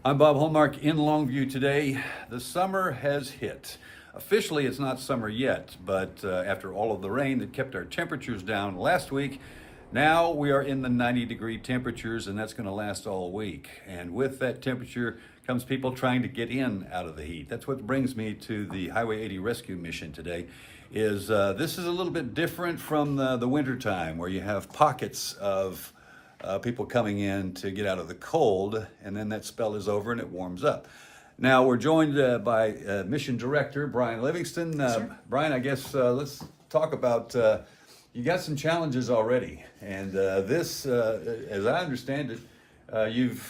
I'm Bob Hallmark in Longview today. The summer has hit. Officially, it's not summer yet, but after all of the rain that kept our temperatures down last week, now we are in the 90-degree temperatures, and that's going to last all week. And with that temperature comes people trying to get in out of the heat. That's what brings me to the Highway 80 rescue mission today. This is a little bit different from the winter time, where you have pockets of people coming in to get out of the cold, and then that spell is over and it warms up. Now we're joined by Mission Director Brian Livingston. Brian, I guess let's talk about, you got some challenges already, and this, as I understand it,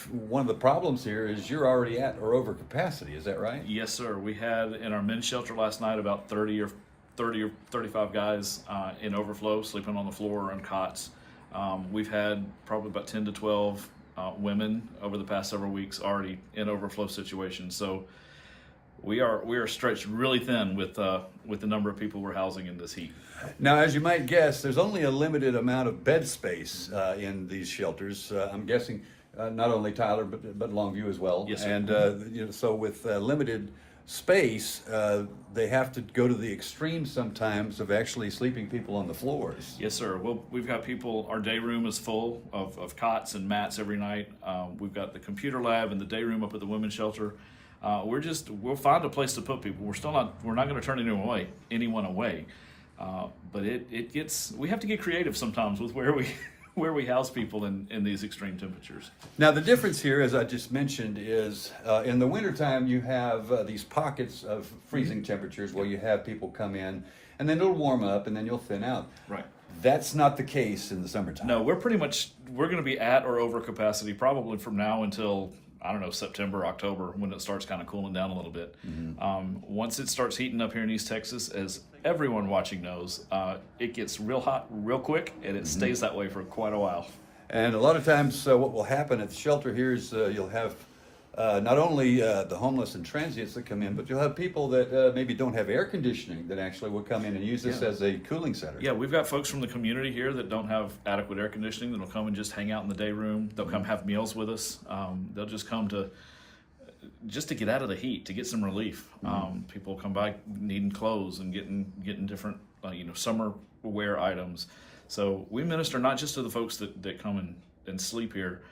one of the problems here is you're already at or over capacity. Is that right? Yes, sir. We had in our men's shelter last night about 30 or 35 guys in overflow, sleeping on the floor or on cots. We've had probably about 10 to 12 women over the past several weeks already in overflow situations. So we are stretched really thin with the number of people we're housing in this heat. Now, as you might guess, there's only a limited amount of bed space in these shelters. I'm guessing not only Tyler but Longview as well. Yes, sir. And so with limited space, they have to go to the extreme sometimes of actually sleeping people on the floors. Yes, sir. Well, we've got people, our day room is full of cots and mats every night. We've got the computer lab and the day room up at the women's shelter. We'll find a place to put people. We're not going to turn anyone away. But we have to get creative sometimes with where we house people in these extreme temperatures. Now, the difference here, as I just mentioned, is in the wintertime you have these pockets of freezing temperatures where you have people come in and then it'll warm up and then you'll thin out. Right. That's not the case in the summertime. No, we're going to be at or over capacity probably from now until, I don't know, September, October, when it starts kind of cooling down a little bit. Mm-hmm. Once it starts heating up here in East Texas, as everyone watching knows, it gets real hot real quick, and it stays that way for quite a while. And a lot of times what will happen at the shelter here is you'll have not only the homeless and transients that come in, but you'll have people that maybe don't have air conditioning that actually will come in and use this as a cooling center. Yeah, we've got folks from the community here that don't have adequate air conditioning that'll come and just hang out in the day room. They'll come have meals with us. They'll just come to get out of the heat, to get some relief. People come by needing clothes and getting different summer wear items. So we minister not just to the folks that come and sleep here,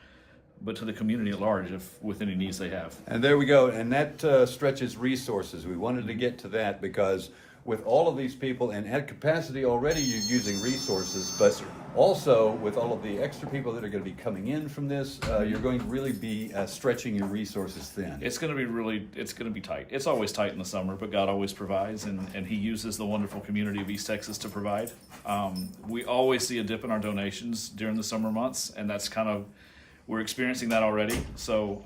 but to the community at large, with any needs they have. And there we go, and that stretches resources. We wanted to get to that because with all of these people and at capacity already, you're using resources, but also with all of the extra people that are going to be coming in from this, you're going to really be stretching your resources thin. It's going to be tight. It's always tight in the summer, but God always provides, and He uses the wonderful community of East Texas to provide. We always see a dip in our donations during the summer months, and that's we're experiencing that already. So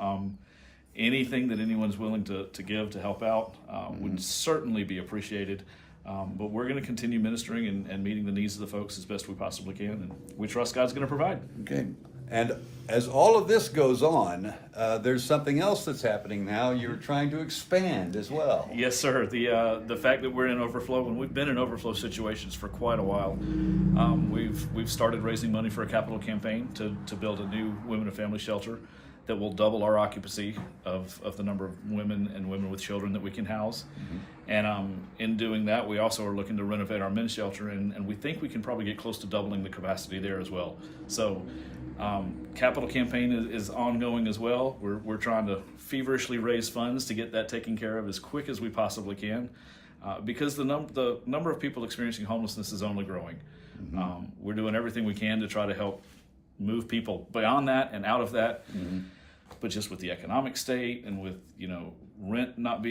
anything that anyone's willing to give to help out would certainly be appreciated. But we're going to continue ministering and meeting the needs of the folks as best we possibly can. And we trust God's going to provide. Okay. And as all of this goes on, there's something else that's happening now. You're trying to expand as well. Yes, sir. The fact that we're in overflow, and we've been in overflow situations for quite a while, we've started raising money for a capital campaign to build a new women and family shelter that will double our occupancy of the number of women and women with children that we can house. And in doing that, we also are looking to renovate our men's shelter, and we think we can probably get close to doubling the capacity there as well. So capital campaign is ongoing as well. We're trying to feverishly raise funds to get that taken care of as quick as we possibly can, because the number of people experiencing homelessness is only growing. We're doing everything we can to try to help move people beyond that and out of that. But just with the economic state and with rent not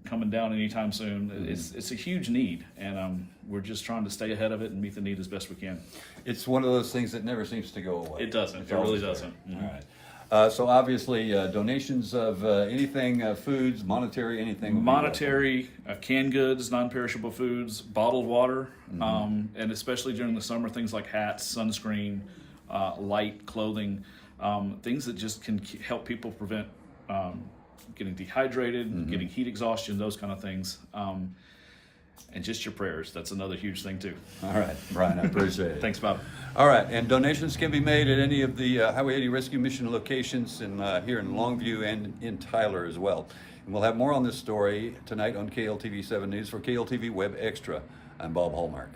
coming down anytime soon, it's a huge need, and we're just trying to stay ahead of it and meet the need as best we can. It's one of those things that never seems to go away. It doesn't. It really doesn't. All right. So obviously donations of anything, foods, monetary, anything. Monetary, canned goods, non-perishable foods, bottled water, and especially during the summer, things like hats, sunscreen, light clothing, things that just can help people prevent getting dehydrated, getting heat exhaustion, those kind of things. and just your prayers. That's another huge thing too. All right, Brian, I appreciate it. Thanks, Bob. All right, and donations can be made at any of the Highway 80 Rescue Mission locations here in Longview and in Tyler as well. And we'll have more on this story tonight on KLTV 7 News. For KLTV Web Extra, I'm Bob Hallmark.